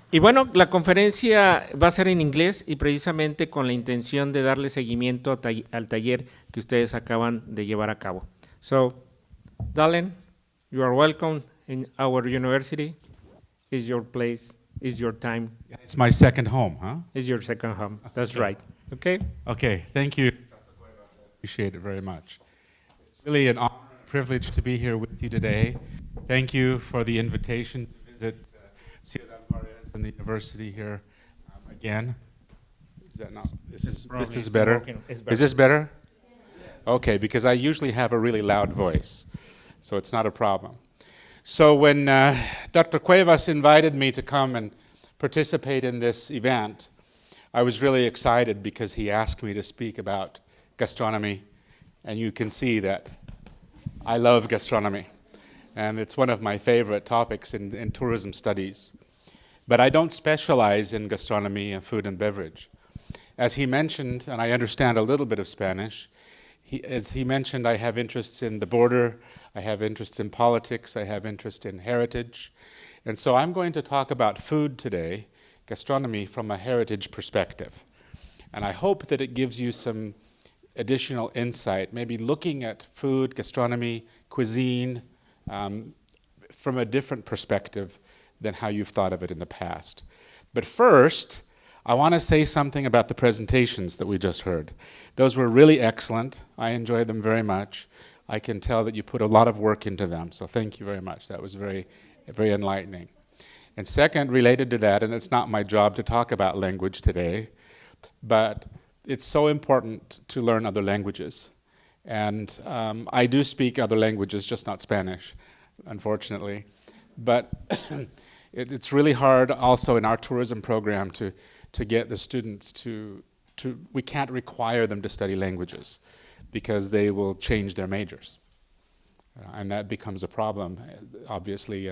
Y bueno, la conferencia va a ser en inglés y precisamente con la intención de darle seguimiento al taller que ustedes acaban de llevar a cabo. So, Dallen, you are welcome in our university. It's your place, it's your time, It's my second home, huh? it's your second home. That's Okay. right. Okay? Okay, thank you. Appreciate it very much. It's really an honor and privilege to be here with you today. Thank you for the invitation to visit Ciudad Juarez and the university here again. Is that not? This is better. Is this better? Okay, because I usually have a really loud voice, so it's not a problem. So when Dr. Cuevas invited me to come and participate in this event, I was really excited because he asked me to speak about gastronomy, and you can see that I love gastronomy, and it's one of my favorite topics in tourism studies. But I don't specialize in gastronomy and food and beverage. As he mentioned, and I understand a little bit of Spanish, as he mentioned, I have interests in the border, I have interests in politics, I have interest in heritage. And so I'm going to talk about food today, gastronomy, from a heritage perspective. And I hope that it gives you some additional insight, maybe looking at food, gastronomy, cuisine, from a different perspective than how you've thought of it in the past. But first, I want to say something about the presentations that we just heard. Those were really excellent. I enjoyed them very much. I can tell that you put a lot of work into them, so thank you very much. That was very, very enlightening. And second, related to that, and it's not my job to talk about language today, but it's so important to learn other languages. And I do speak other languages, just not Spanish, unfortunately. But it's really hard also in our tourism program to get the students to we can't require them to study languages because they will change their majors. And that becomes a problem, obviously.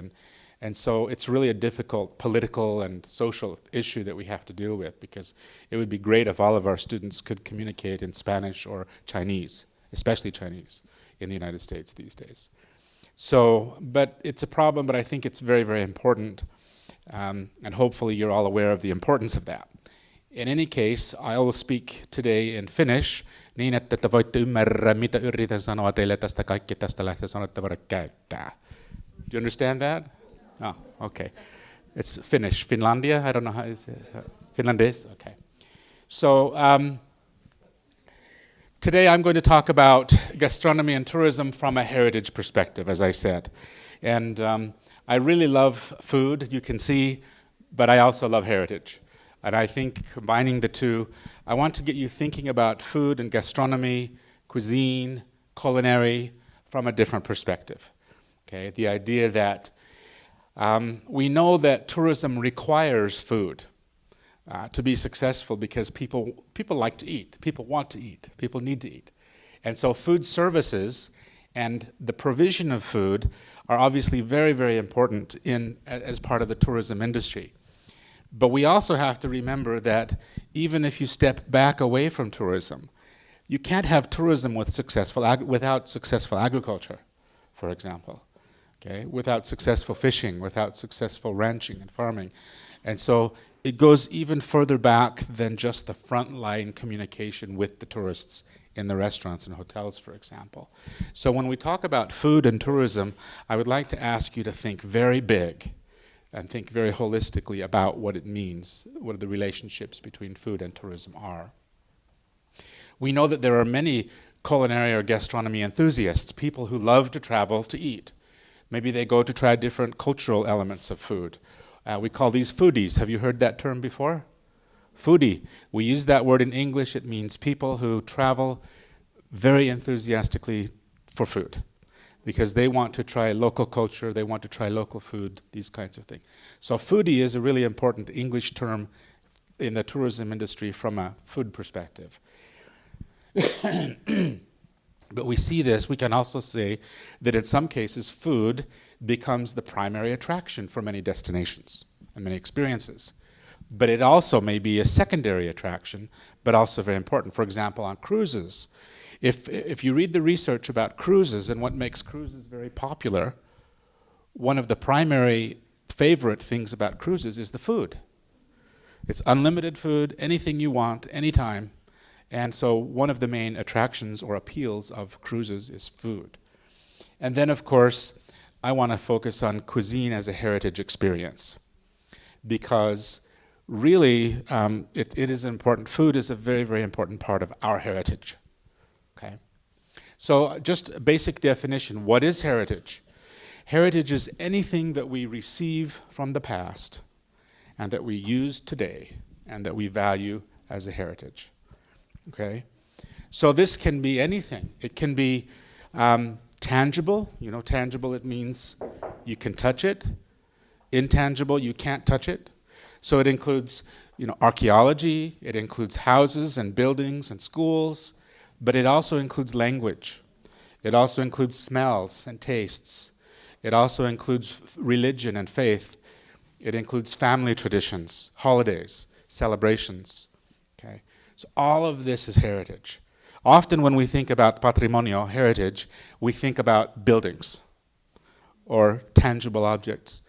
And so it's really a difficult political and social issue that we have to deal with, because it would be great if all of our students could communicate in Spanish or Chinese, especially Chinese, in the United States these days. So, but it's a problem, but I think it's very, very important. And hopefully you're all aware of the importance of that. In any case, I will speak today in Finnish, niin että te voitte ymmärrä, mitä yritän sanoa teille tästä kaikki tästä lähtee sanotte voida käyttää. Do you understand that? Oh, okay. It's Finnish. Finlandia? I don't know how it's Finlandese? Okay. So today I'm going to talk about gastronomy and tourism from a heritage perspective, as I said. And I really love food, you can see, but I also love heritage. And I think combining the two, I want to get you thinking about food and gastronomy, cuisine, culinary, from a different perspective. Okay, the idea that we know that tourism requires food to be successful, because people like to eat, people want to eat, people need to eat. And so food services and the provision of food are obviously very, very important as part of the tourism industry. But we also have to remember that even if you step back away from tourism, you can't have tourism without successful agriculture, for example. Okay? Without successful fishing, without successful ranching and farming. And so it goes even further back than just the frontline communication with the tourists in the restaurants and hotels, for example. So when we talk about food and tourism, I would like to ask you to think very big and think very holistically about what it means, what the relationships between food and tourism are. We know that there are many culinary or gastronomy enthusiasts, people who love to travel to eat. Maybe they go to try different cultural elements of food. We call these foodies. Have you heard that term before? Foodie. We use that word in English. It means people who travel very enthusiastically for food, because they want to try local culture, they want to try local food, these kinds of things. So foodie is a really important English term in the tourism industry from a food perspective. But we see this, we can also say that in some cases food becomes the primary attraction for many destinations and many experiences. But it also may be a secondary attraction, but also very important. For example, on cruises, if you read the research about cruises and what makes cruises very popular, one of the primary favorite things about cruises is the food. It's unlimited food, anything you want, anytime. And so one of the main attractions or appeals of cruises is food. And then, of course, I want to focus on cuisine as a heritage experience, because really it is important. Food is a very, very important part of our heritage. Okay? So just a basic definition, what is heritage? Heritage is anything that we receive from the past and that we use today and that we value as a heritage. Okay? So this can be anything. It can be tangible. You know, tangible, it means you can touch it. Intangible, you can't touch it. So it includes, you know, archaeology, it includes houses and buildings and schools, but it also includes language. It also includes smells and tastes. It also includes religion and faith. It includes family traditions, holidays, celebrations. Okay? So all of this is heritage. Often when we think about patrimonio, heritage, we think about buildings or tangible objects.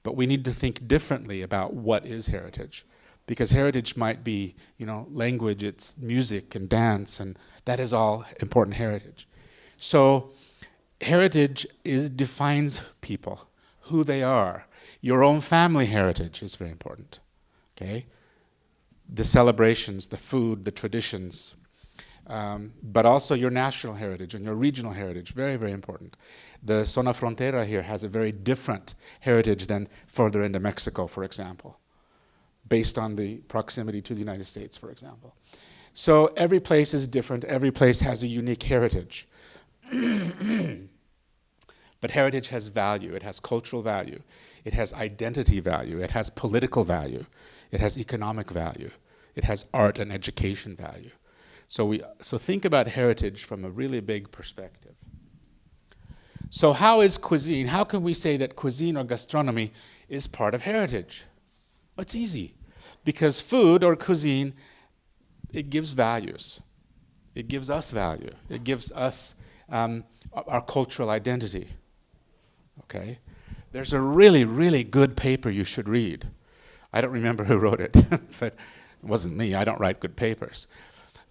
But we need to think differently about what is heritage. Because heritage might be, you know, language, it's music and dance, and that is all important heritage. So heritage defines people, who they are. Your own family heritage is very important. Okay? The celebrations, the food, the traditions, but also your national heritage and your regional heritage, very, very important. The Zona Frontera here has a very different heritage than further into Mexico, for example, based on the proximity to the United States, for example. So every place is different. Every place has a unique heritage. But heritage has value. It has cultural value. It has identity value. It has political value. It has economic value. It has art and education value. So think about heritage from a really big perspective. So how is cuisine? How can we say that cuisine or gastronomy is part of heritage? Well, it's easy. Because food or cuisine, it gives values. It gives us value. It gives us our cultural identity. Okay? There's a really, really good paper you should read. I don't remember who wrote it, but it wasn't me. I don't write good papers.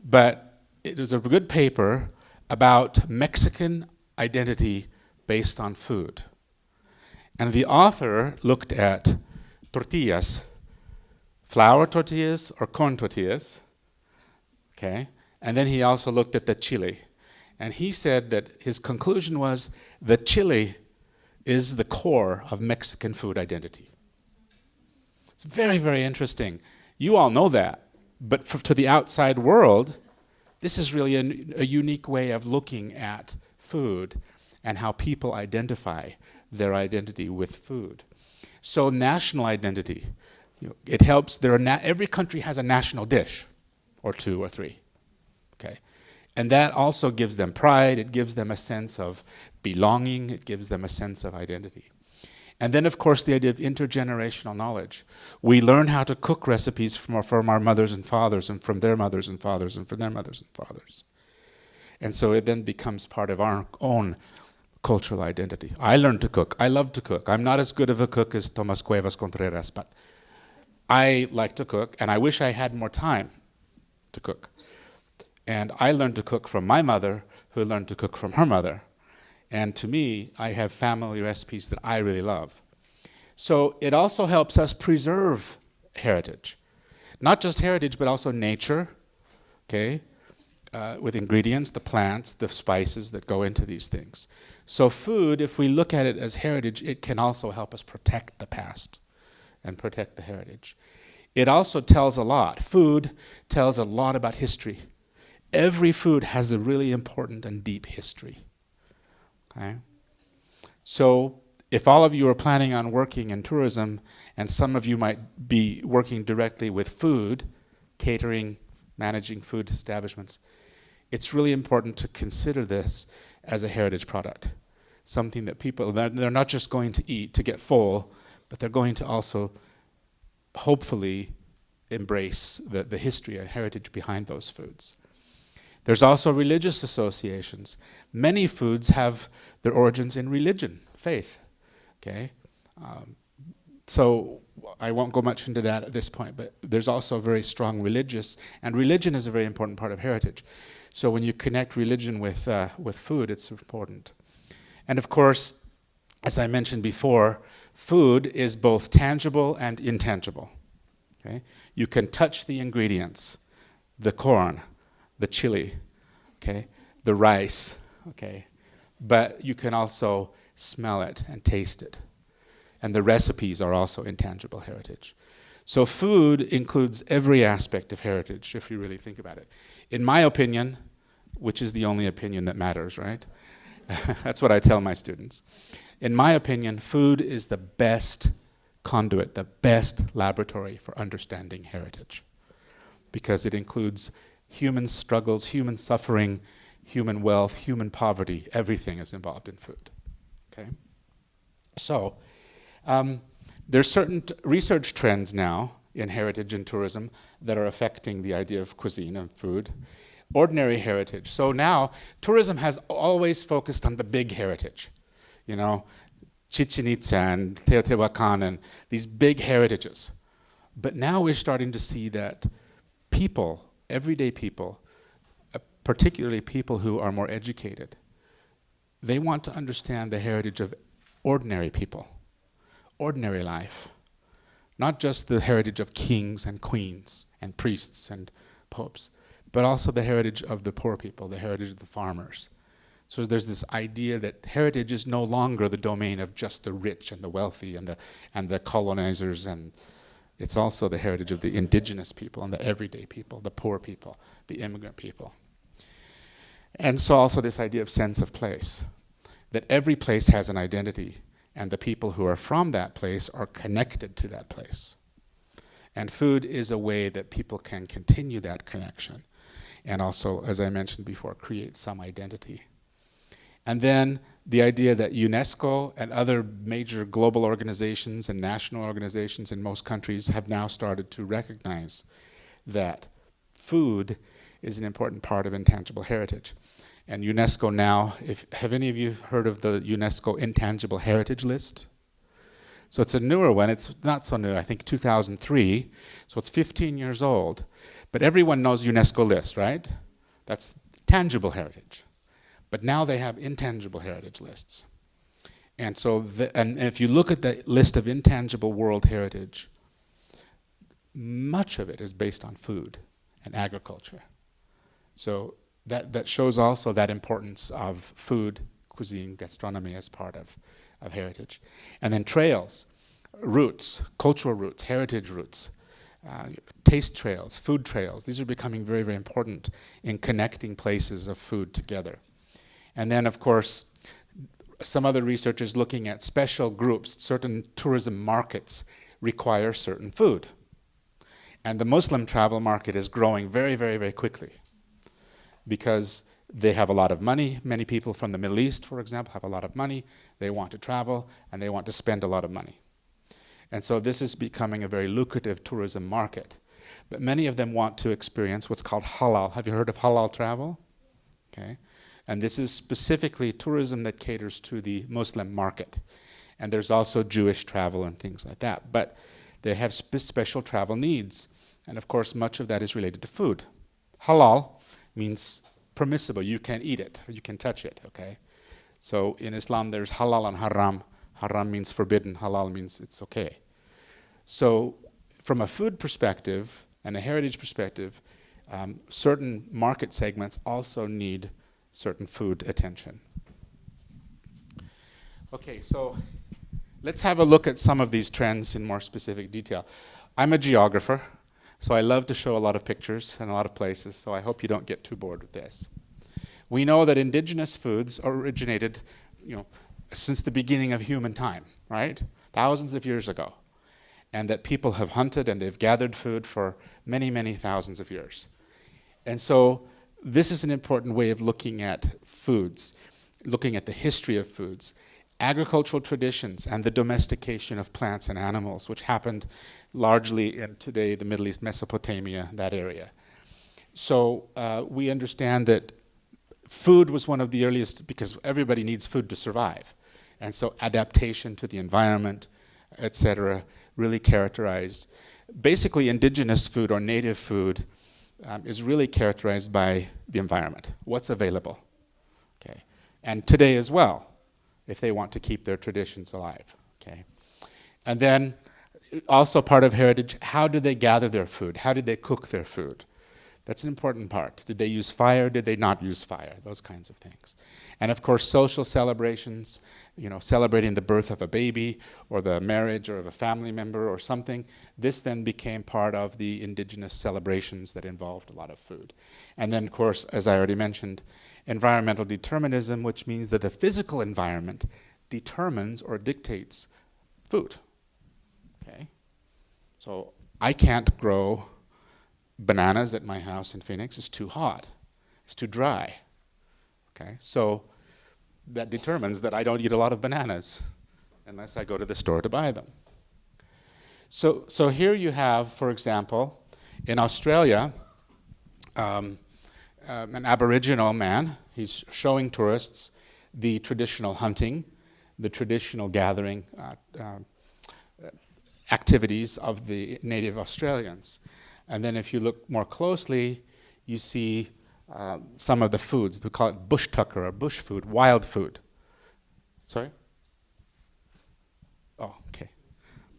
But it was a good paper about Mexican identity based on food. And the author looked at tortillas, flour tortillas or corn tortillas, okay? And then he also looked at the chili. And he said that his conclusion was that chili is the core of Mexican food identity. It's very, very interesting. You all know that. But to the outside world, this is really a unique way of looking at food and how people identify their identity with food. So national identity, it helps. Every country has a national dish, or two or three. Okay, and that also gives them pride. It gives them a sense of belonging. It gives them a sense of identity. And then, of course, the idea of intergenerational knowledge. We learn how to cook recipes from our mothers and fathers, and from their mothers and fathers, and from their mothers and fathers. And so it then becomes part of our own cultural identity. I learned to cook. I love to cook. I'm not as good of a cook as Tomas Cuevas Contreras, but I like to cook, and I wish I had more time to cook. And I learned to cook from my mother, who learned to cook from her mother. And to me, I have family recipes that I really love. So it also helps us preserve heritage. Not just heritage, but also nature, okay? With ingredients, the plants, the spices that go into these things. So food, if we look at it as heritage, it can also help us protect the past and protect the heritage. It also tells a lot. Food tells a lot about history. Every food has a really important and deep history. Okay? So if all of you are planning on working in tourism, and some of you might be working directly with food, catering, managing food establishments, it's really important to consider this as a heritage product. Something that people, they're not just going to eat to get full, but they're going to also hopefully embrace the history and heritage behind those foods. There's also religious associations. Many foods have their origins in religion, faith. Okay, So I won't go much into that at this point, but there's also very strong religious, and religion is a very important part of heritage. So when you connect religion with food, it's important. And of course, as I mentioned before, food is both tangible and intangible. Okay? You can touch the ingredients, the corn, the chili, okay, the rice, okay, but you can also smell it and taste it. And the recipes are also intangible heritage. So food includes every aspect of heritage, if you really think about it. In my opinion, which is the only opinion that matters, right? That's what I tell my students. In my opinion, food is the best conduit, the best laboratory for understanding heritage, because it includes human struggles, human suffering, human wealth, human poverty. Everything is involved in food. Okay? So, there's certain research trends now in heritage and tourism that are affecting the idea of cuisine and food. Ordinary heritage. So now, tourism has always focused on the big heritage. You know, Chichen Itza and Teotihuacan and these big heritages. But now we're starting to see that people, everyday people, particularly people who are more educated, they want to understand the heritage of ordinary people, ordinary life, not just the heritage of kings and queens and priests and popes, but also the heritage of the poor people, the heritage of the farmers. So there's this idea that heritage is no longer the domain of just the rich and the wealthy and the colonizers, and it's also the heritage of the indigenous people and the everyday people, the poor people, the immigrant people. And so also this idea of sense of place, that every place has an identity, and the people who are from that place are connected to that place. And food is a way that people can continue that connection, and also, as I mentioned before, create some identity. And then the idea that UNESCO and other major global organizations and national organizations in most countries have now started to recognize that food is an important part of intangible heritage. And UNESCO now, have any of you heard of the UNESCO Intangible Heritage List? So it's a newer one. It's not so new, I think 2003. So it's 15 years old. But everyone knows UNESCO list, right? That's tangible heritage. But now they have intangible heritage lists. And so, and if you look at the list of intangible world heritage, much of it is based on food and agriculture. So that shows also that importance of food, cuisine, gastronomy as part of heritage. And then trails, routes, cultural routes, heritage routes, taste trails, food trails. These are becoming very, very important in connecting places of food together. And then, of course, some other research is looking at special groups. Certain tourism markets require certain food. And the Muslim travel market is growing very, very, very quickly because they have a lot of money. Many people from the Middle East, for example, have a lot of money. They want to travel, and they want to spend a lot of money. And so this is becoming a very lucrative tourism market. But many of them want to experience what's called halal. Have you heard of halal travel? Okay. And this is specifically tourism that caters to the Muslim market. And there's also Jewish travel and things like that. But they have special travel needs. And of course, much of that is related to food. Halal means permissible. You can eat it, or you can touch it, okay? So in Islam, there's halal and haram. Haram means forbidden. Halal means it's okay. So from a food perspective and a heritage perspective, certain market segments also need certain food attention. Okay, so let's have a look at some of these trends in more specific detail. I'm a geographer, so I love to show a lot of pictures and a lot of places, so I hope you don't get too bored with this. We know that indigenous foods originated, since the beginning of human time, right? Thousands of years ago. And that people have hunted and they've gathered food for many, many thousands of years. And so this is an important way of looking at foods, looking at the history of foods, agricultural traditions, and the domestication of plants and animals, which happened largely in today the Middle East, Mesopotamia, that area. So we understand that food was one of the earliest, because everybody needs food to survive. And so adaptation to the environment, etc., really characterized. Basically, indigenous food or native food is really characterized by the environment, what's available. Okay, and today as well, if they want to keep their traditions alive. Okay, and then also part of heritage, how do they gather their food? How did they cook their food? That's an important part. Did they use fire? Did they not use fire? Those kinds of things. And of course, social celebrations, celebrating the birth of a baby or the marriage or of a family member or something. This then became part of the indigenous celebrations that involved a lot of food. And then, of course, as I already mentioned, environmental determinism, which means that the physical environment determines or dictates food. Okay? So I can't grow bananas at my house in Phoenix. It's too hot. It's too dry. Okay, so that determines that I don't eat a lot of bananas unless I go to the store to buy them. So here you have, for example, in Australia, an Aboriginal man. He's showing tourists the traditional hunting, the traditional gathering activities of the native Australians. And then if you look more closely, you see some of the foods. We call it bush tucker or bush food, wild food. Sorry? Oh, okay.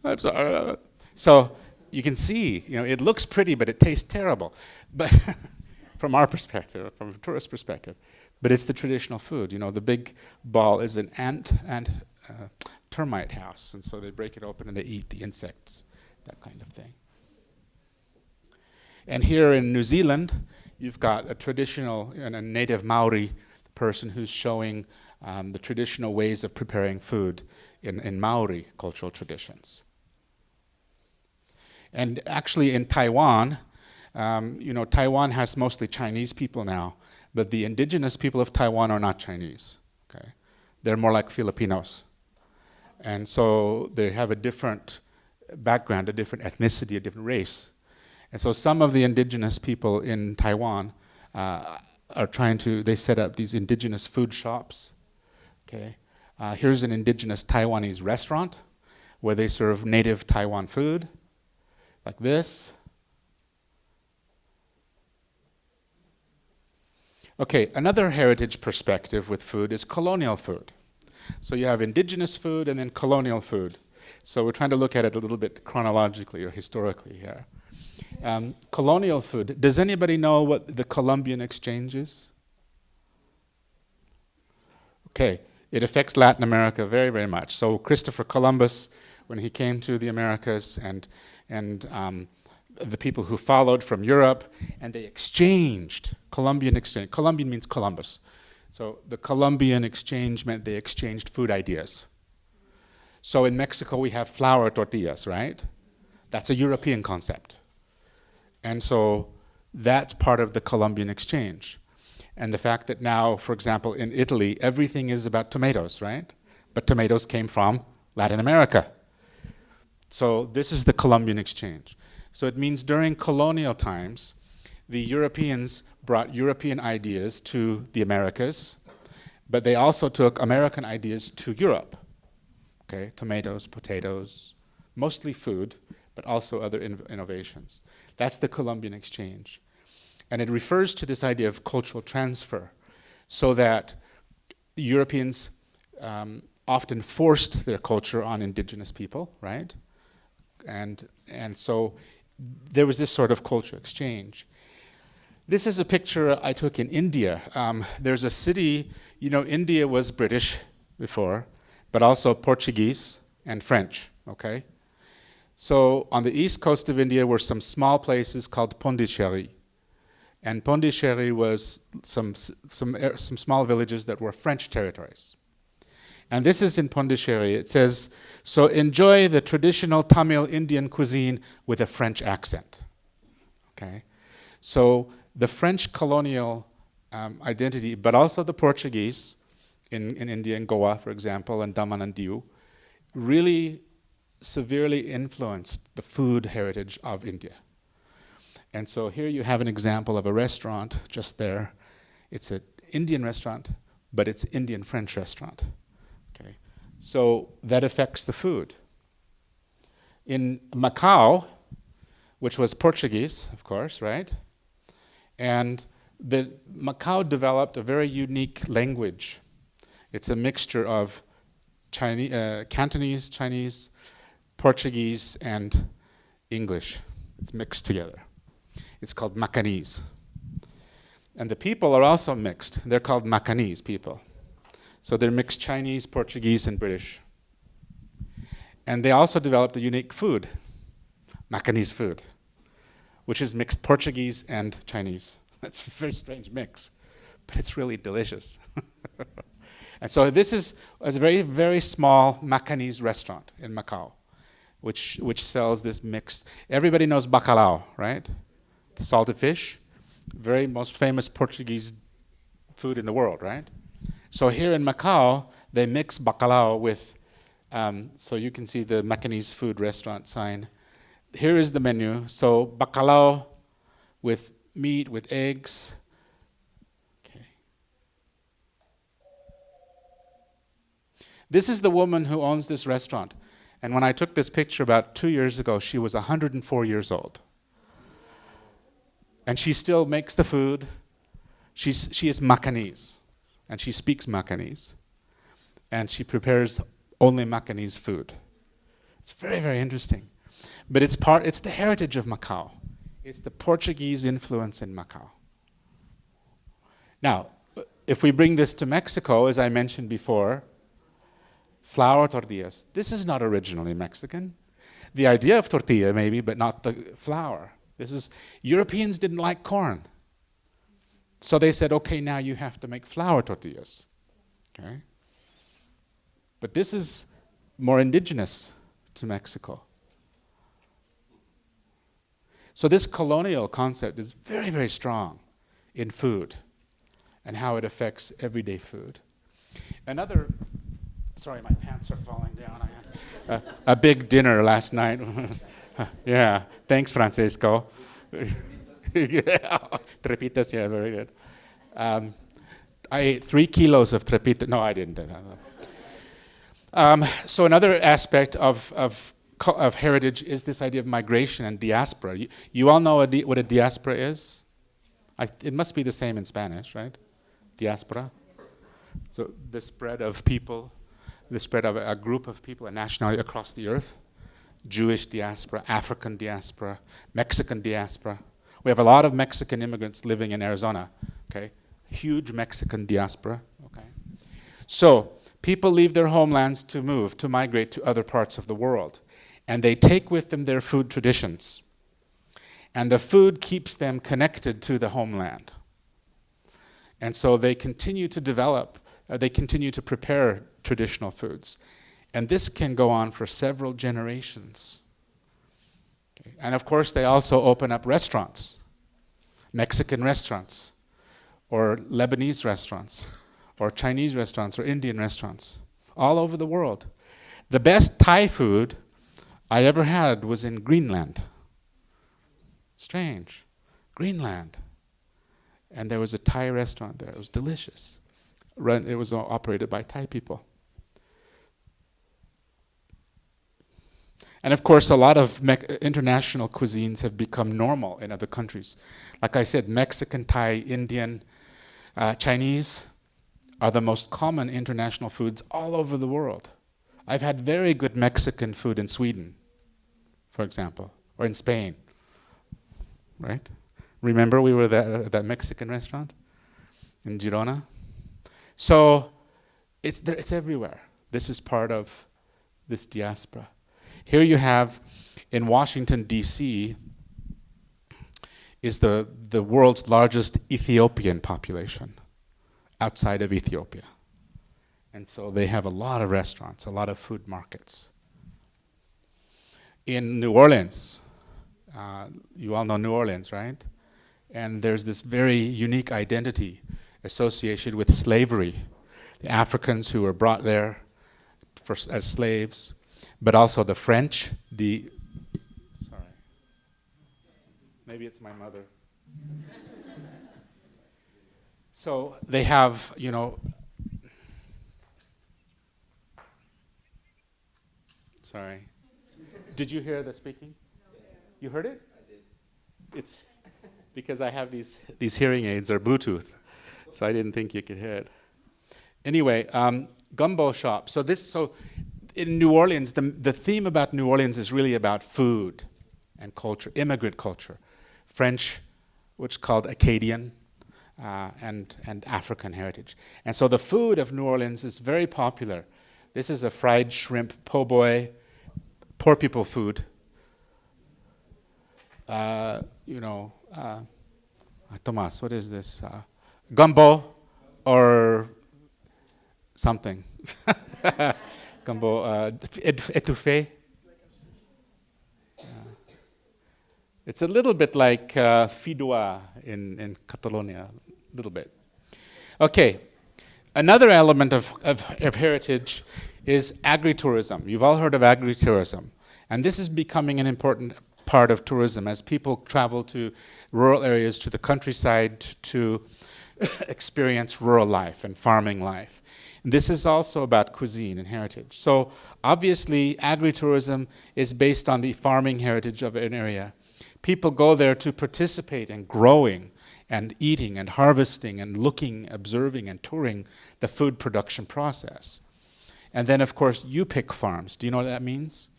I'm sorry. So you can see, it looks pretty, but it tastes terrible. But from our perspective, from a tourist perspective. But it's the traditional food. The big ball is an ant and termite house. And so they break it open and they eat the insects, that kind of thing. And here in New Zealand, you've got a traditional and a native Maori person who's showing the traditional ways of preparing food in Maori cultural traditions. And actually in Taiwan, Taiwan has mostly Chinese people now, but the indigenous people of Taiwan are not Chinese. Okay, they're more like Filipinos. And so they have a different background, a different ethnicity, a different race. And so some of the indigenous people in Taiwan are they set up these indigenous food shops. Okay, here's an indigenous Taiwanese restaurant where they serve native Taiwan food, like this. Okay, another heritage perspective with food is colonial food. So you have indigenous food and then colonial food. So we're trying to look at it a little bit chronologically or historically here. Colonial food. Does anybody know what the Columbian Exchange is? Okay, it affects Latin America very, very much. So Christopher Columbus, when he came to the Americas, and the people who followed from Europe, and they exchanged. Columbian Exchange. Columbian means Columbus. So the Columbian Exchange meant they exchanged food ideas. So in Mexico we have flour tortillas, right? That's a European concept. And so that's part of the Columbian Exchange. And the fact that now, for example, in Italy, everything is about tomatoes, right? But tomatoes came from Latin America. So this is the Columbian Exchange. So it means during colonial times, the Europeans brought European ideas to the Americas, but they also took American ideas to Europe. Okay, tomatoes, potatoes, mostly food, but also other innovations. That's the Columbian Exchange. And it refers to this idea of cultural transfer, so that Europeans often forced their culture on indigenous people, right? And so there was this sort of culture exchange. This is a picture I took in India. There's a city, India was British before, but also Portuguese and French, okay? So on the east coast of India were some small places called Pondicherry. And Pondicherry was some small villages that were French territories. And this is in Pondicherry. It says, so enjoy the traditional Tamil Indian cuisine with a French accent. Okay? So the French colonial identity, but also the Portuguese in India and Goa, for example, and Daman and Diu, really severely influenced the food heritage of India. And so here you have an example of a restaurant just there. It's an Indian restaurant, but it's Indian-French restaurant. Okay, so that affects the food. in Macau, which was Portuguese, of course, right? And Macau developed a very unique language. It's a mixture of Cantonese, Chinese, Portuguese, and English. It's mixed together. It's called Macanese. And the people are also mixed. They're called Macanese people. So they're mixed Chinese, Portuguese, and British. And they also developed a unique food, Macanese food, which is mixed Portuguese and Chinese. That's a very strange mix, but it's really delicious. And so this is a very, very small Macanese restaurant in Macau, which sells this mixed. Everybody knows bacalhau, right? The salted fish, very most famous Portuguese food in the world, right? So here in Macau, they mix bacalhau with, so you can see the Macanese food restaurant sign. Here is the menu. So bacalhau with meat, with eggs. Okay. This is the woman who owns this restaurant. And when I took this picture about 2 years ago, she was 104 years old. And she still makes the food. She is Macanese, and she speaks Macanese. And she prepares only Macanese food. It's very, very interesting. But it's the heritage of Macau. It's the Portuguese influence in Macau. Now, if we bring this to Mexico, as I mentioned before, flour tortillas. This is not originally Mexican. The idea of tortilla maybe, but not the flour. Europeans didn't like corn. So they said, okay, now you have to make flour tortillas. Okay? But this is more indigenous to Mexico. So this colonial concept is very, very strong in food and how it affects everyday food. Sorry, my pants are falling down. I had a big dinner last night. Yeah, thanks, Francisco. Trepitas, yeah, very good. I ate 3 kilos of trepitas. No, I didn't do that. So another aspect of heritage is this idea of migration and diaspora. You all know what a diaspora is? It must be the same in Spanish, right? Diaspora. So the spread of people, the spread of a group of people, a nationality across the earth. Jewish diaspora, African diaspora, Mexican diaspora. We have a lot of Mexican immigrants living in Arizona, okay? Huge Mexican diaspora, okay? So people leave their homelands to migrate to other parts of the world. And they take with them their food traditions. And the food keeps them connected to the homeland. And so they continue to develop, they continue to prepare traditional foods. And this can go on for several generations. Okay. And of course, they also open up restaurants, Mexican restaurants, or Lebanese restaurants, or Chinese restaurants, or Indian restaurants, all over the world. The best Thai food I ever had was in Greenland. Strange. Greenland. And there was a Thai restaurant there. It was delicious. It was operated by Thai people. And of course, a lot of international cuisines have become normal in other countries. Like I said, Mexican, Thai, Indian, Chinese are the most common international foods all over the world. I've had very good Mexican food in Sweden, for example, or in Spain, right? Remember we were at that Mexican restaurant in Girona? So it's everywhere. This is part of this diaspora. Here you have, in Washington, D.C., is the world's largest Ethiopian population outside of Ethiopia. And so they have a lot of restaurants, a lot of food markets. In New Orleans, you all know New Orleans, right? And there's this very unique identity associated with slavery. The Africans who were brought there as slaves, but also the French, sorry, maybe it's my mother. So they have, sorry. Did you hear the speaking? You heard it? I did. It's because I have these hearing aids, are Bluetooth, so I didn't think you could hear it. Anyway, gumbo shop. So in New Orleans, the theme about New Orleans is really about food and culture, immigrant culture, French, which is called Acadian, and African heritage. And so the food of New Orleans is very popular. This is a fried shrimp po' boy, poor people food. Tomas, what is this? Gumbo or something. Gumbo, étouffé. It's a little bit like fideuà in Catalonia, a little bit. Okay, another element of heritage is agritourism. You've all heard of agritourism, and this is becoming an important part of tourism as people travel to rural areas, to the countryside, to experience rural life and farming life. And this is also about cuisine and heritage. So obviously, agritourism is based on the farming heritage of an area. People go there to participate in growing and eating and harvesting and looking, observing, and touring the food production process. And then, of course, you pick farms. Do you know what that means?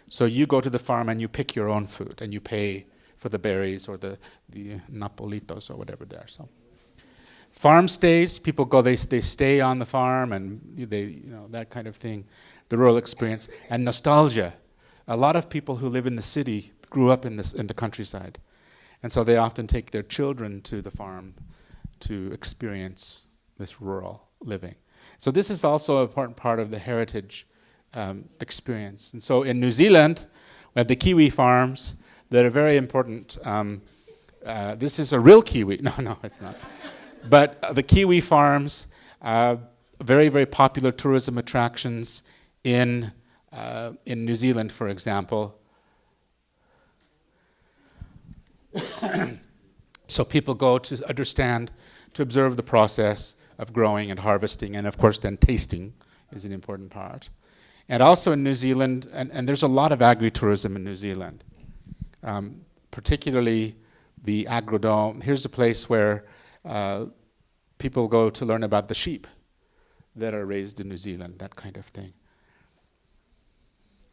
So you go to the farm and you pick your own food, and you pay for the berries or the napolitos or whatever there. So, farm stays. People go. They stay on the farm, and that kind of thing. The rural experience and nostalgia. A lot of people who live in the city grew up in the countryside, and so they often take their children to the farm to experience this rural living. So this is also an important part of the heritage experience. And so in New Zealand, we have the kiwi farms that are very important. This is a real kiwi. No, it's not. But the kiwi farms, very, very popular tourism attractions in New Zealand, for example. So people go to understand, to observe the process of growing and harvesting, and of course then tasting is an important part. And also in New Zealand, and there's a lot of agritourism in New Zealand, particularly the agrodome. Here's a place where people go to learn about the sheep that are raised in New Zealand, that kind of thing.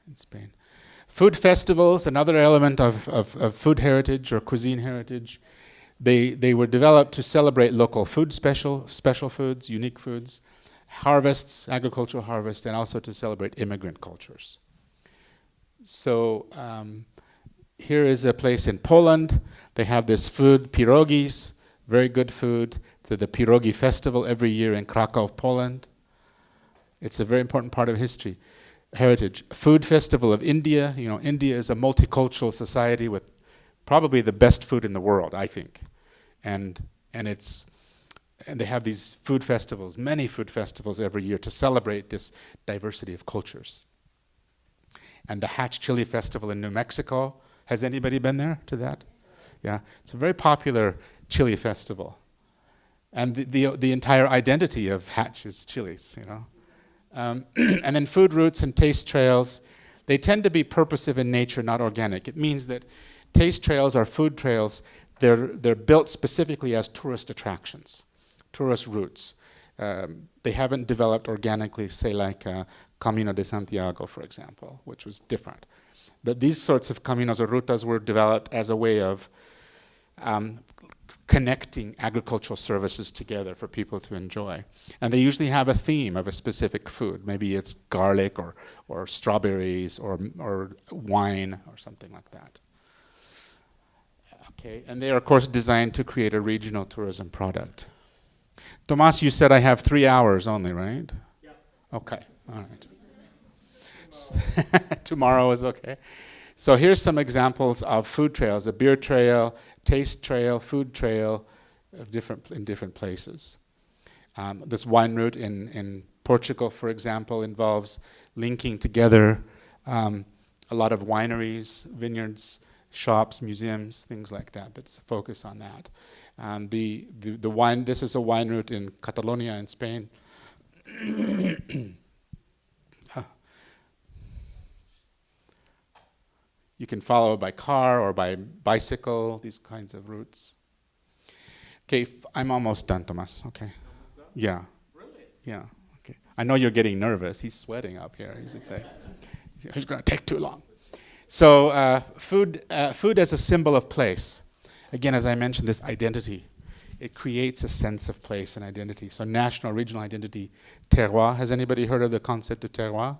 In Spain. Food festivals, another element of food heritage or cuisine heritage. They were developed to celebrate local food, special foods, unique foods, harvests, agricultural harvests, and also to celebrate immigrant cultures. So here is a place in Poland. They have this food, pierogis, very good food. To the pierogi festival every year in Krakow, Poland. It's a very important part of history. Heritage. Food festival of India. India is a multicultural society with probably the best food in the world, I think. And they have these food festivals, many food festivals every year to celebrate this diversity of cultures. And the Hatch Chili Festival in New Mexico. Has anybody been there to that? Yeah, it's a very popular chili festival. And the entire identity of Hatch is chilies, And then food routes and taste trails, they tend to be purposive in nature, not organic. It means that taste trails are food trails. They're built specifically as tourist attractions, tourist routes. They haven't developed organically, say like Camino de Santiago, for example, which was different. But these sorts of caminos or rutas were developed as a way of connecting agricultural services together for people to enjoy. And they usually have a theme of a specific food. Maybe it's garlic or strawberries or wine or something like that. Okay, and they are, of course, designed to create a regional tourism product. Tomas, you said I have 3 hours only, right? Yes. Okay, all right. Tomorrow is okay. So here's some examples of food trails: a beer trail, taste trail, food trail, in different places. This wine route in Portugal, for example, involves linking together a lot of wineries, vineyards, shops, museums, things like that. That's a focus on that. The wine. This is a wine route in Catalonia in Spain. You can follow by car or by bicycle, these kinds of routes. Okay, I'm almost done, Thomas. Okay. Yeah. Really? Yeah. Okay. I know you're getting nervous. He's sweating up here. He's excited. He's going to take too long. So food as a symbol of place. Again, as I mentioned, this identity. It creates a sense of place and identity. So national, regional identity, terroir. Has anybody heard of the concept of terroir?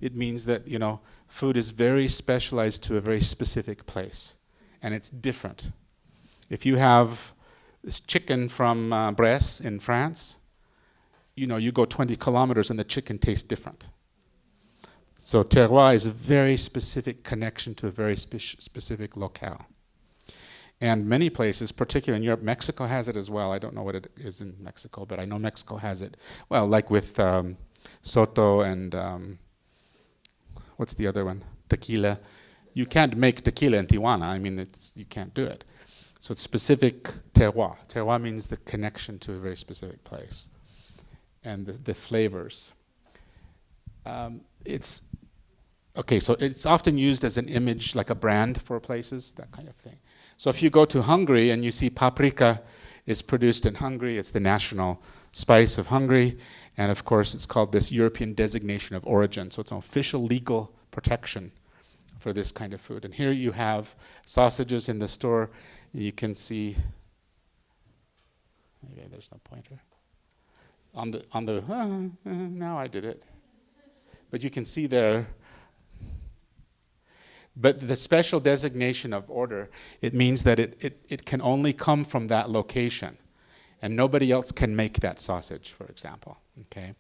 It means that, food is very specialized to a very specific place. And it's different. If you have this chicken from Bresse in France, you go 20 kilometers and the chicken tastes different. So terroir is a very specific connection to a very specific locale. And many places, particularly in Europe, Mexico has it as well. I don't know what it is in Mexico, but I know Mexico has it. Well, like with Soto and what's the other one? Tequila. You can't make tequila in Tijuana. I mean, you can't do it. So it's specific terroir. Terroir means the connection to a very specific place and the flavors. So it's often used as an image, like a brand for places, that kind of thing. So if you go to Hungary and you see paprika is produced in Hungary, it's the national spice of Hungary, and of course it's called this European designation of origin, so it's an official legal protection for this kind of food. And here you have sausages in the store, and you can see, maybe there's no pointer, now I did it. But you can see there, but the special designation of order, it means that it can only come from that location, and nobody else can make that sausage, for example. Okay.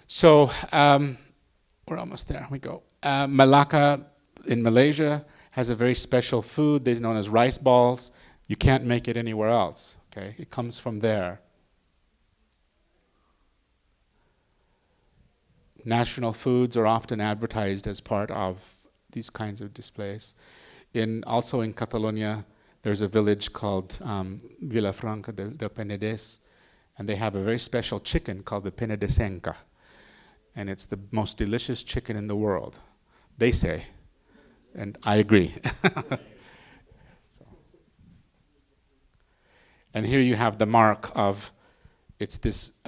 So we're almost there. We go. Malacca in Malaysia has a very special food. They're known as rice balls. You can't make it anywhere else. Okay. It comes from there. National foods are often advertised as part of these kinds of displays. Also in Catalonia, there's a village called Vilafranca del Penedès, and they have a very special chicken called the penedesenca, and it's the most delicious chicken in the world, they say, and I agree. And here you have the mark of, it's this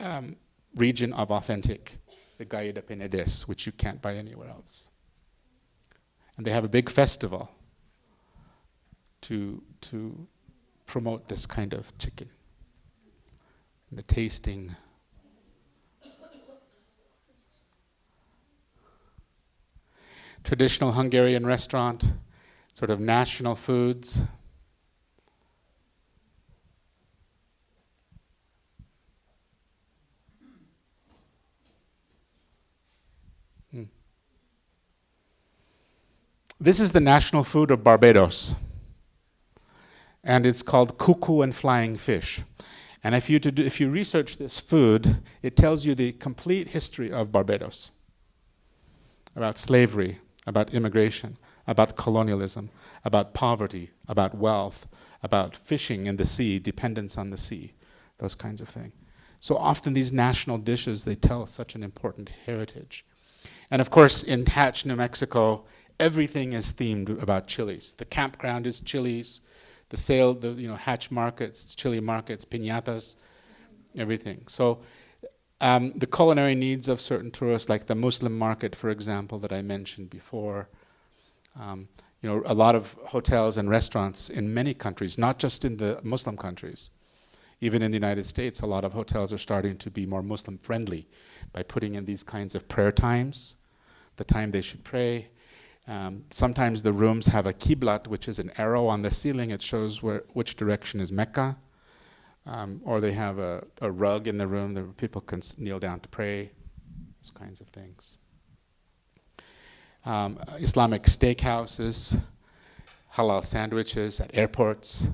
region of authentic, the Gallo de Penedès, which you can't buy anywhere else. And they have a big festival to promote this kind of chicken. And the tasting. Traditional Hungarian restaurant, sort of national foods. This is the national food of Barbados, and it's called cuckoo and flying fish. And if you research this food, it tells you the complete history of Barbados, about slavery, about immigration, about colonialism, about poverty, about wealth, about fishing in the sea, dependence on the sea, those kinds of things. So often these national dishes, they tell such an important heritage. And of course, in Hatch, New Mexico, everything is themed about chilies. The campground is chilies. The Hatch markets, chili markets, piñatas, everything. So the culinary needs of certain tourists, like the Muslim market, for example, that I mentioned before. A lot of hotels and restaurants in many countries, not just in the Muslim countries. Even in the United States, a lot of hotels are starting to be more Muslim friendly by putting in these kinds of prayer times, the time they should pray. Sometimes the rooms have a qiblat, which is an arrow on the ceiling. It shows which direction is Mecca. Or they have a rug in the room that people can kneel down to pray, those kinds of things. Islamic steakhouses, halal sandwiches at airports.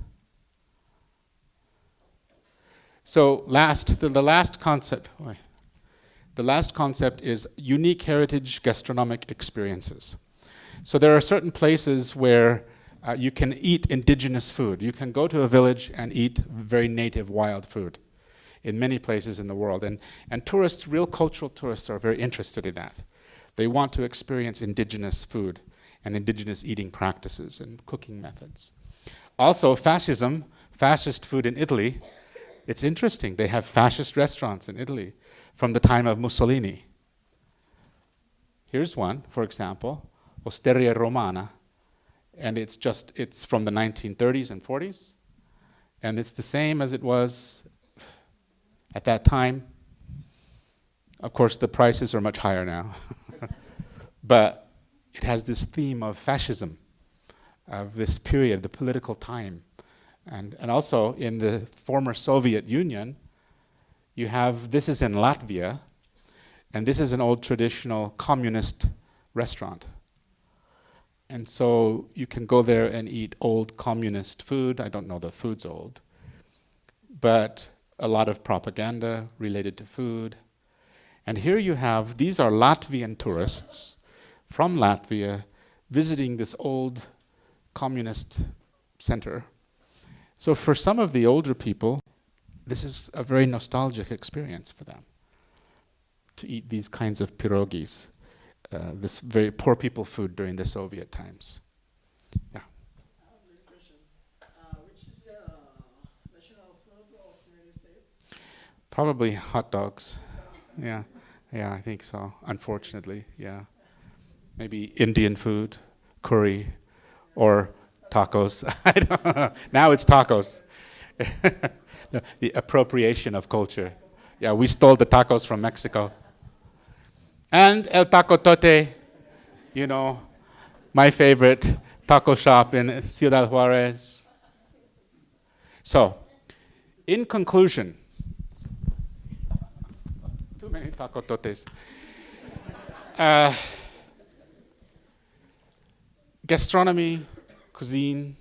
So the last concept is unique heritage gastronomic experiences. So there are certain places where you can eat indigenous food. You can go to a village and eat very native wild food in many places in the world. And tourists, real cultural tourists, are very interested in that. They want to experience indigenous food. and indigenous eating practices and cooking methods. Also, fascism, fascist food in Italy. It's interesting, they have fascist restaurants in Italy from the time of Mussolini. Here's one, for example, Osteria Romana, and it's from the 1930s and 40s, and it's the same as it was at that time. Of course, the prices are much higher now, but it has this theme of fascism, of this period, the political time. And also in the former Soviet Union, you have, this is in Latvia, and this is an old traditional communist restaurant. And so you can go there and eat old communist food. I don't know the food's old, but a lot of propaganda related to food. And here you have, these are Latvian tourists from Latvia visiting this old communist center. So for some of the older people, this is a very nostalgic experience for them to eat these kinds of pierogis, this very poor people food during the Soviet times. Yeah. Question. Which is the national food of United States? Probably hot dogs. Yeah, yeah, I think so. Unfortunately, yeah. Maybe Indian food, curry, or tacos. I don't know. Now it's tacos. The appropriation of culture. Yeah, we stole the tacos from Mexico. And El Taco Tote, you know, my favorite taco shop in Ciudad Juarez. So, in conclusion, too many taco totes. Gastronomy, cuisine,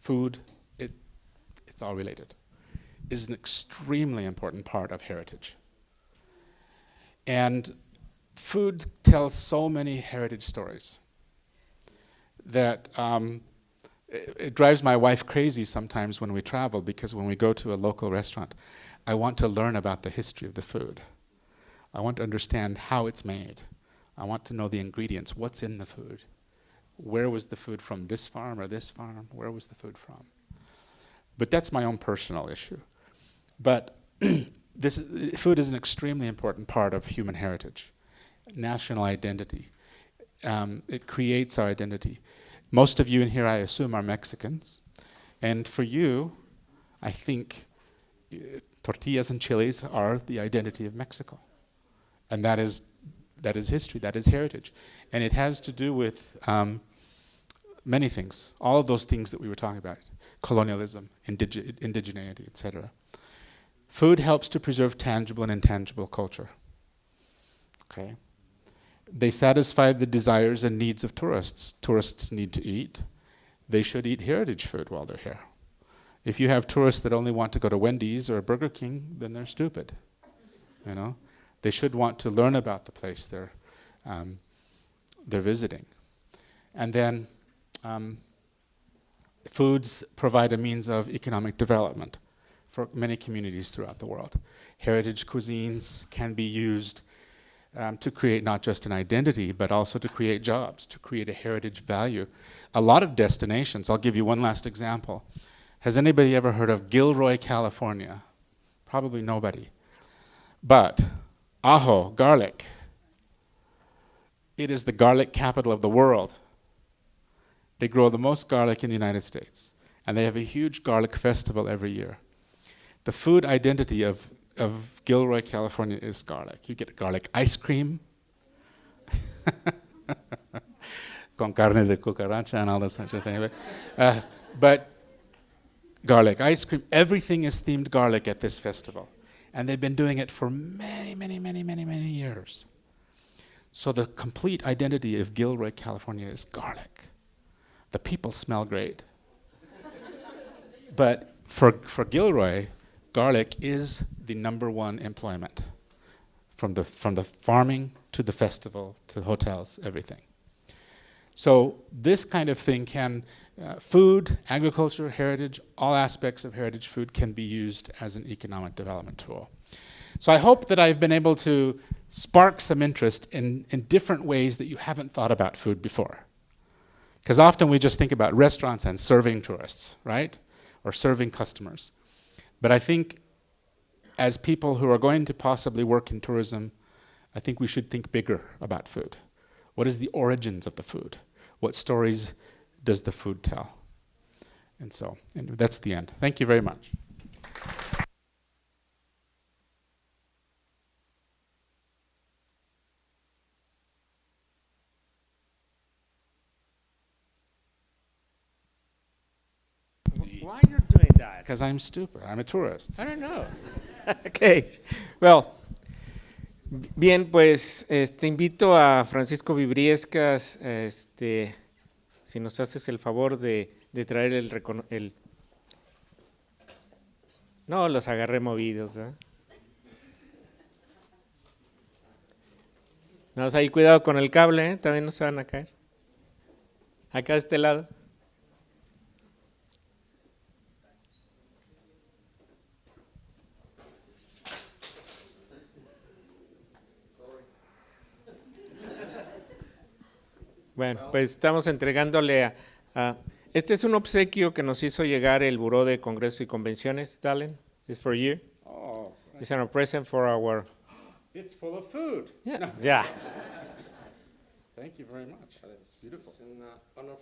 food, it's all related, is an extremely important part of heritage. And food tells so many heritage stories that it drives my wife crazy sometimes when we travel, because when we go to a local restaurant, I want to learn about the history of the food. I want to understand how it's made. I want to know the ingredients, what's in the food. Where was the food from, this farm or this farm? Where was the food from? But that's my own personal issue. But food is an extremely important part of human heritage, national identity. It creates our identity. Most of you in here, I assume, are Mexicans. And for you, I think tortillas and chilies are the identity of Mexico. And that is history, that is heritage. And it has to do with many things, all of those things that we were talking about, colonialism, indigeneity, etc. Food helps to preserve tangible and intangible culture. Okay. They satisfy the desires and needs of tourists. Tourists need to eat. They should eat heritage food while they're here. If you have tourists that only want to go to Wendy's or Burger King, then they're stupid. You know, they should want to learn about the place they're visiting. And then foods provide a means of economic development for many communities throughout the world. Heritage cuisines can be used to create not just an identity, but also to create jobs, to create a heritage value. A lot of destinations, I'll give you one last example. Has anybody ever heard of Gilroy, California? Probably nobody. But ajo, garlic. It is the garlic capital of the world. They grow the most garlic in the United States, and they have a huge garlic festival every year. The food identity of Gilroy, California is garlic. You get garlic ice cream, con carne de cucaracha and all that such a thing. But garlic ice cream, everything is themed garlic at this festival. And they've been doing it for many, many, many, many, many years. So the complete identity of Gilroy, California is garlic. The people smell great. But for Gilroy, garlic is the #1 employment, from the farming to the festival to the hotels, everything. So this kind of thing food, agriculture, heritage, all aspects of heritage food can be used as an economic development tool. So I hope that I've been able to spark some interest in different ways that you haven't thought about food before. Because often we just think about restaurants and serving tourists, right? Or serving customers. But I think as people who are going to possibly work in tourism, I think we should think bigger about food. What is the origins of the food? What stories does the food tell? And so, and that's the end. Thank you very much. Why you're doing that? Because I'm stupid. I'm a tourist. I don't know. Okay. Well, bien, pues invito a Francisco Vibriescas, si nos haces el favor de traer el... No, los agarré movidos, ¿eh? No, ahí cuidado con el cable, ¿eh? También no se van a caer. Acá de este lado. Bueno, pues estamos entregándole este es un obsequio que nos hizo llegar el Buró de Congresos y Convenciones, Dallen. It's for you. Oh, It's a present for our... it's full of food. Yeah. Yeah. Thank you very much. It's an honor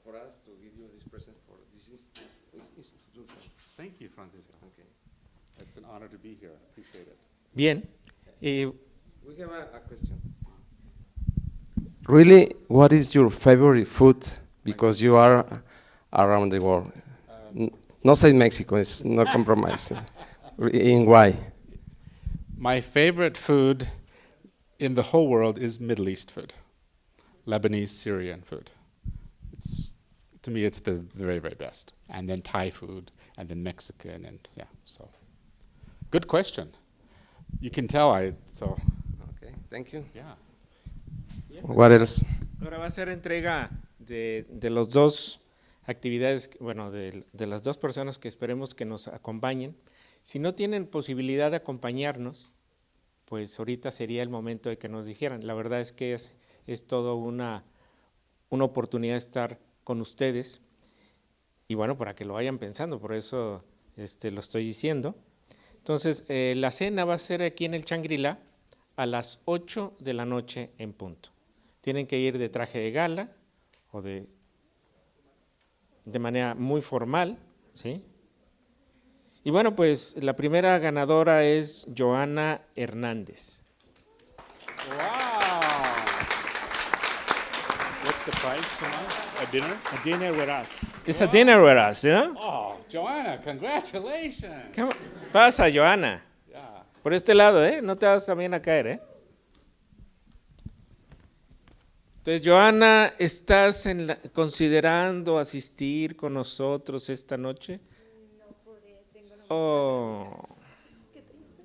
for us to give you this present for this institution. Thank you, Francisco. Okay. It's an honor to be here. Appreciate it. Bien. We have a question. Really, what is your favorite food? Because you are around the world. No say Mexico, it's no compromise. In why? My favorite food in the whole world is Middle East food. Lebanese, Syrian food. To me, it's the very, very best. And then Thai food, and then Mexican, and yeah, so. Good question. You can tell Okay, thank you. yeah. What else? Ahora va a ser entrega de los dos actividades, bueno, de las dos personas que esperemos que nos acompañen. Si no tienen posibilidad de acompañarnos, pues ahorita sería el momento de que nos dijeran. La verdad es que es todo una oportunidad de estar con ustedes y bueno, para que lo vayan pensando, por eso lo estoy diciendo. Entonces, la cena va a ser aquí en el Shangri-La a las 8 de la noche en punto. Tienen que ir de traje de gala o de manera muy formal, ¿sí? Y bueno, pues la primera ganadora es Joana Hernández. Wow. What's the prize tonight? A dinner? A dinner with us. It's a dinner with us, you know? Oh, Joanna, congratulations. ¿Qué pasa, Joana? Yeah. Por este lado, ¿eh? No te vas también a caer, ¿eh? Entonces, Joana, ¿estás considerando asistir con nosotros esta noche? No podré, tengo una Oh, Qué triste.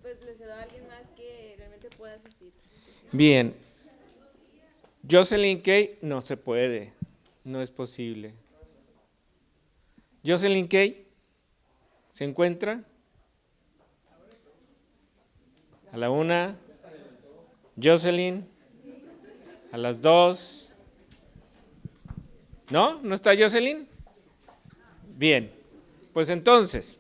Pues le cedo a alguien más que realmente pueda asistir. bien. Jocelyn Kay, no se puede, no es posible. Jocelyn Kay, ¿se encuentra? A la 1. Jocelyn, a las 2. ¿No? ¿No está Jocelyn? Bien, pues entonces,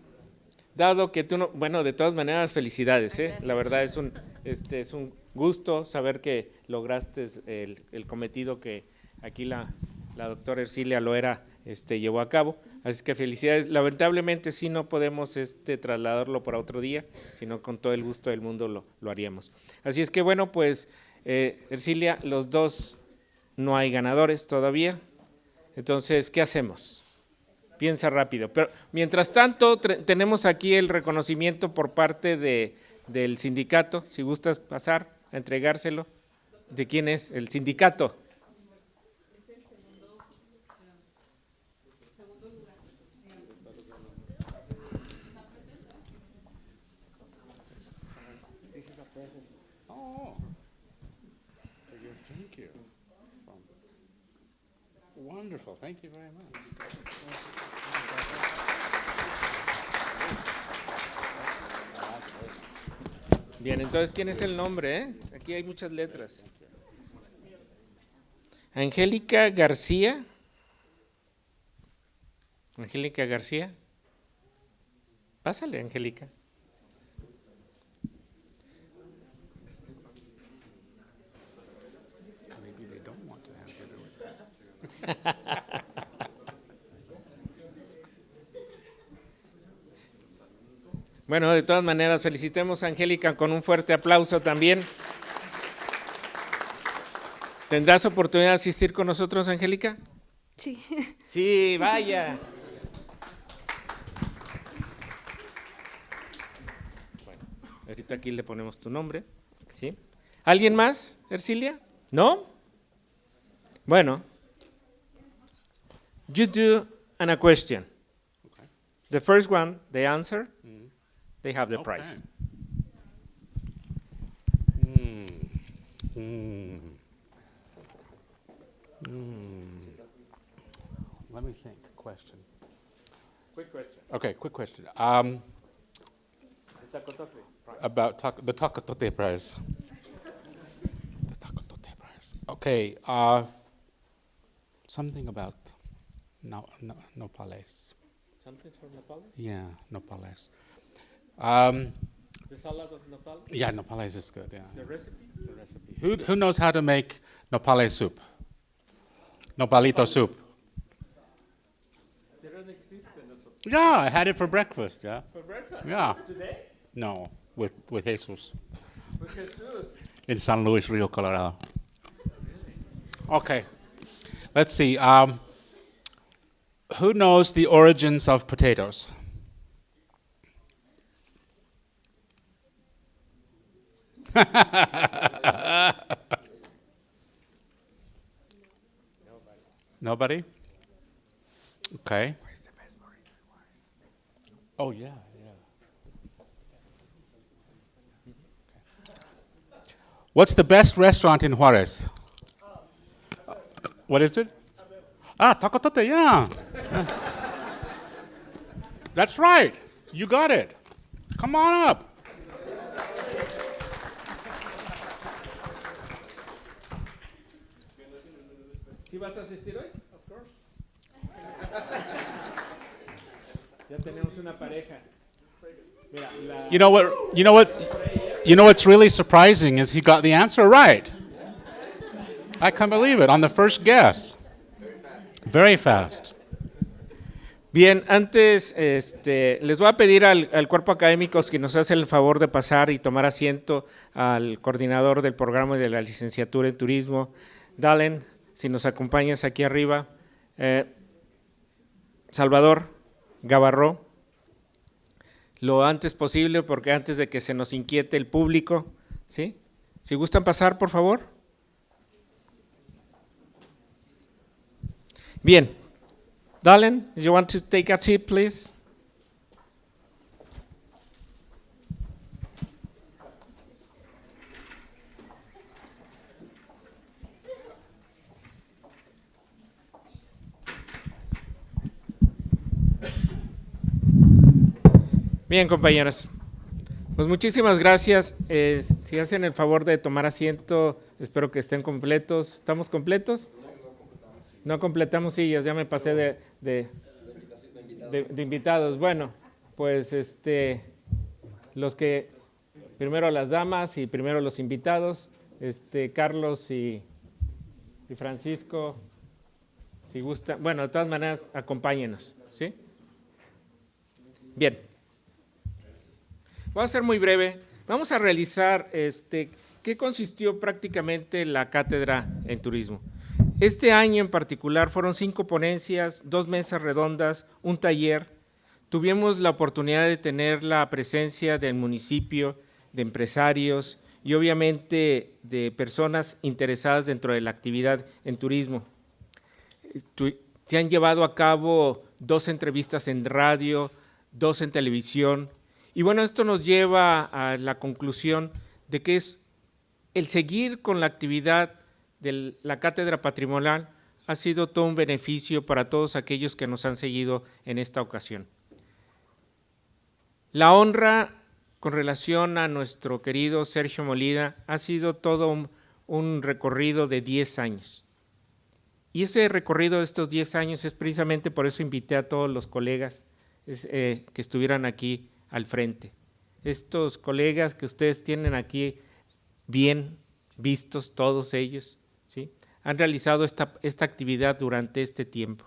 dado que tú no, bueno, de todas maneras, felicidades, ¿eh? La verdad es un gusto saber que lograste el cometido que aquí la doctora Ercilia Loera llevó a cabo. Así que felicidades. Lamentablemente sí no podemos trasladarlo para otro día, sino con todo el gusto del mundo lo haríamos. Así es que bueno, pues Ercilia, los dos no hay ganadores todavía. Entonces, ¿qué hacemos? Piensa rápido. Pero mientras tanto, tenemos aquí el reconocimiento por parte del sindicato. Si gustas pasar a entregárselo. ¿De quién es? El sindicato. Oh. Thank you. Wonderful. Thank you very much. Bien, entonces, ¿quién es el nombre? Aquí hay muchas letras. Angélica García. Angélica García. Pásale, Angélica. Bueno, de todas maneras, felicitemos a Angélica con un fuerte aplauso también. ¿Tendrás oportunidad de asistir con nosotros, Angélica? Sí. Sí, vaya. Bueno, ahorita aquí le ponemos tu nombre, ¿sí? ¿Alguien más, Ercilia? ¿No? Bueno. You do and a question. The first one, the answer, they have the prize. Let me think. Question. Quick question. Okay, quick question. About the Takatote prize. The Takatote prize. Okay. Something about nopales. Something from Nepal? Yeah, nopales. The salad of Nepal? Yeah, nopales is good. Yeah. The recipe? The recipe. Who knows how to make nopales soup? Nopalito soup. They don't exist in the soup. Yeah, I had it for breakfast. Yeah. For breakfast? Yeah. Today? No, with Jesus With Jesus. in San Luis Rio, Colorado. Okay. Let's see. Who knows the origins of potatoes? Nobody? Okay. Oh, yeah, yeah. What's the best restaurant in Juarez? What is it? Takatote, yeah. That's right. You got it. Come on up. ¿Sí vas a asistir hoy? Of course. Ya tenemos una pareja. Mira, You know what's really surprising is he got the answer right. I can't believe it on the first guess. Very fast. Bien, antes les voy a pedir al cuerpo académico que nos hace el favor de pasar y tomar asiento al coordinador del programa de la licenciatura en turismo, Dallen, si nos acompañas aquí arriba. Salvador Gavarró, lo antes posible, porque antes de que se nos inquiete el público, ¿sí? Si gustan pasar, por favor. Bien. Dallen, you want to take a seat, please? Bien, compañeros. Pues muchísimas gracias. Si hacen el favor de tomar asiento, espero que estén completos. ¿Estamos completos? No completamos sillas, ya me pasé de invitados. Bueno, pues los que, primero las damas y primero los invitados, Carlos y Francisco, si gustan, bueno, de todas maneras, acompáñenos, ¿sí? Bien. Voy a ser muy breve. Vamos a realizar qué consistió prácticamente la cátedra en turismo. Este año en particular fueron 5 ponencias, 2 mesas redondas, un taller. Tuvimos la oportunidad de tener la presencia del municipio, de empresarios y obviamente de personas interesadas dentro de la actividad en turismo. Se han llevado a cabo 2 entrevistas en radio, 2 en televisión. Y bueno, esto nos lleva a la conclusión de que es el seguir con la actividad de la Cátedra Patrimonial ha sido todo un beneficio para todos aquellos que nos han seguido en esta ocasión. La honra con relación a nuestro querido Sergio Molina ha sido todo un recorrido de 10 años. Y ese recorrido de estos 10 años es precisamente por eso invité a todos los colegas que estuvieran aquí al frente. Estos colegas que ustedes tienen aquí bien vistos, todos ellos, ¿sí?, han realizado esta actividad durante este tiempo.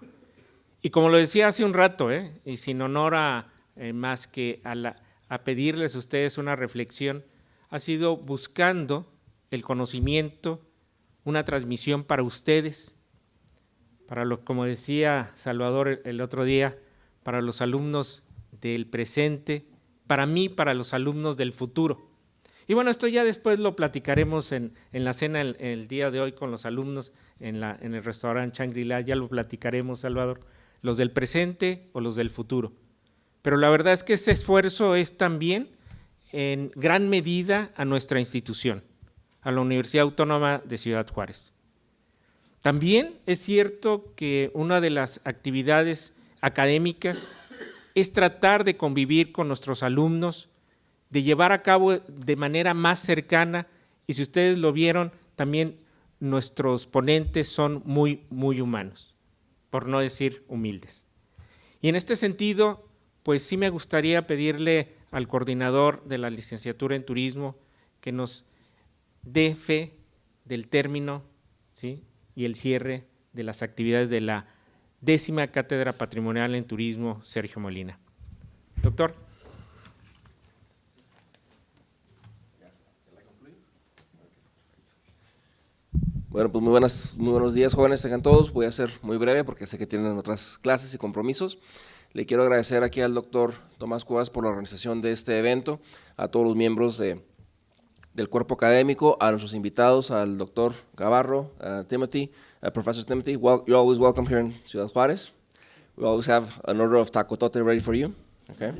Y como lo decía hace un rato, y sin honor a más que a pedirles a ustedes una reflexión, ha sido buscando el conocimiento, una transmisión para ustedes, como decía Salvador el otro día, para los alumnos del presente, para mí, para los alumnos del futuro. Y bueno, esto ya después lo platicaremos en la cena el día de hoy con los alumnos en el restaurante Shangri-La, ya lo platicaremos, Salvador, los del presente o los del futuro. Pero la verdad es que ese esfuerzo es también en gran medida a nuestra institución, a la Universidad Autónoma de Ciudad Juárez. También es cierto que una de las actividades académicas es tratar de convivir con nuestros alumnos, de llevar a cabo de manera más cercana, y si ustedes lo vieron, también nuestros ponentes son muy, muy humanos, por no decir humildes. Y en este sentido, pues sí me gustaría pedirle al coordinador de la licenciatura en turismo que nos dé fe del término, ¿sí?, y el cierre de las actividades de la 10ª Cátedra Patrimonial en Turismo Sergio Molina. Doctor. Bueno, pues muy buenos días, jóvenes, tengan todos. Voy a ser muy breve porque sé que tienen otras clases y compromisos. Le quiero agradecer aquí al doctor Tomás Cuevas por la organización de este evento, a todos los miembros del cuerpo académico, a nuestros invitados, al doctor Gavarro, a Timothy, a Professor Timothy. Well, you're always welcome here in Ciudad Juárez. We always have an order of tacotote ready for you. Okay.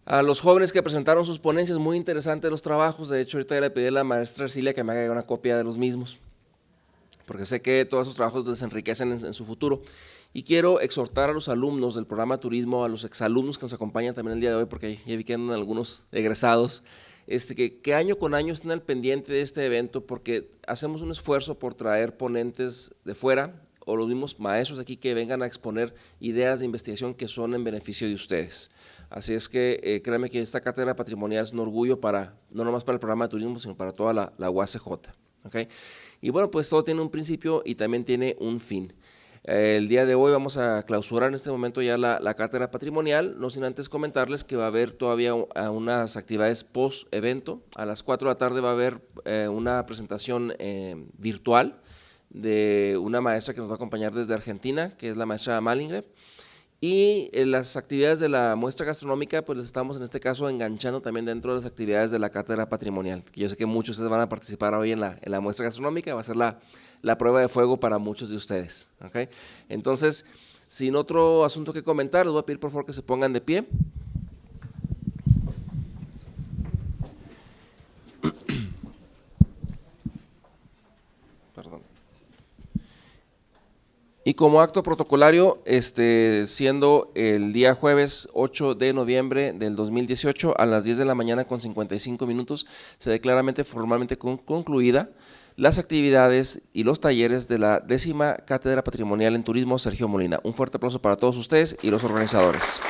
A los jóvenes que presentaron sus ponencias, muy interesantes los trabajos. De hecho, ahorita ya le pedí a la maestra Ercilia que me haga una copia de los mismos, porque sé que todos esos trabajos les enriquecen en su futuro. Y quiero exhortar a los alumnos del programa Turismo, a los exalumnos que nos acompañan también el día de hoy, porque ya vi que andan algunos egresados, que año con año estén al pendiente de este evento, porque hacemos un esfuerzo por traer ponentes de fuera o los mismos maestros de aquí que vengan a exponer ideas de investigación que son en beneficio de ustedes. Así es que créanme que esta cátedra patrimonial es un orgullo no nomás para el programa de turismo, sino para toda la UACJ. ¿Okay? Y bueno, pues todo tiene un principio y también tiene un fin. El día de hoy vamos a clausurar en este momento ya la cátedra patrimonial, no sin antes comentarles que va a haber todavía unas actividades post-evento. A las 4 de la tarde va a haber una presentación virtual de una maestra que nos va a acompañar desde Argentina, que es la maestra Malingre. Y las actividades de la muestra gastronómica, pues les estamos en este caso enganchando también dentro de las actividades de la cátedra patrimonial. Yo sé que muchos de ustedes van a participar hoy en la muestra gastronómica, va a ser la prueba de fuego para muchos de ustedes. ¿Okay? Entonces, sin otro asunto que comentar, les voy a pedir por favor que se pongan de pie. Perdón. Y como acto protocolario, siendo el día jueves 8 de noviembre del 2018 a las 10 de la mañana con 55 minutos, se declara formalmente concluida las actividades y los talleres de la 10ª Cátedra Patrimonial en Turismo Sergio Molina. Un fuerte aplauso para todos ustedes y los organizadores.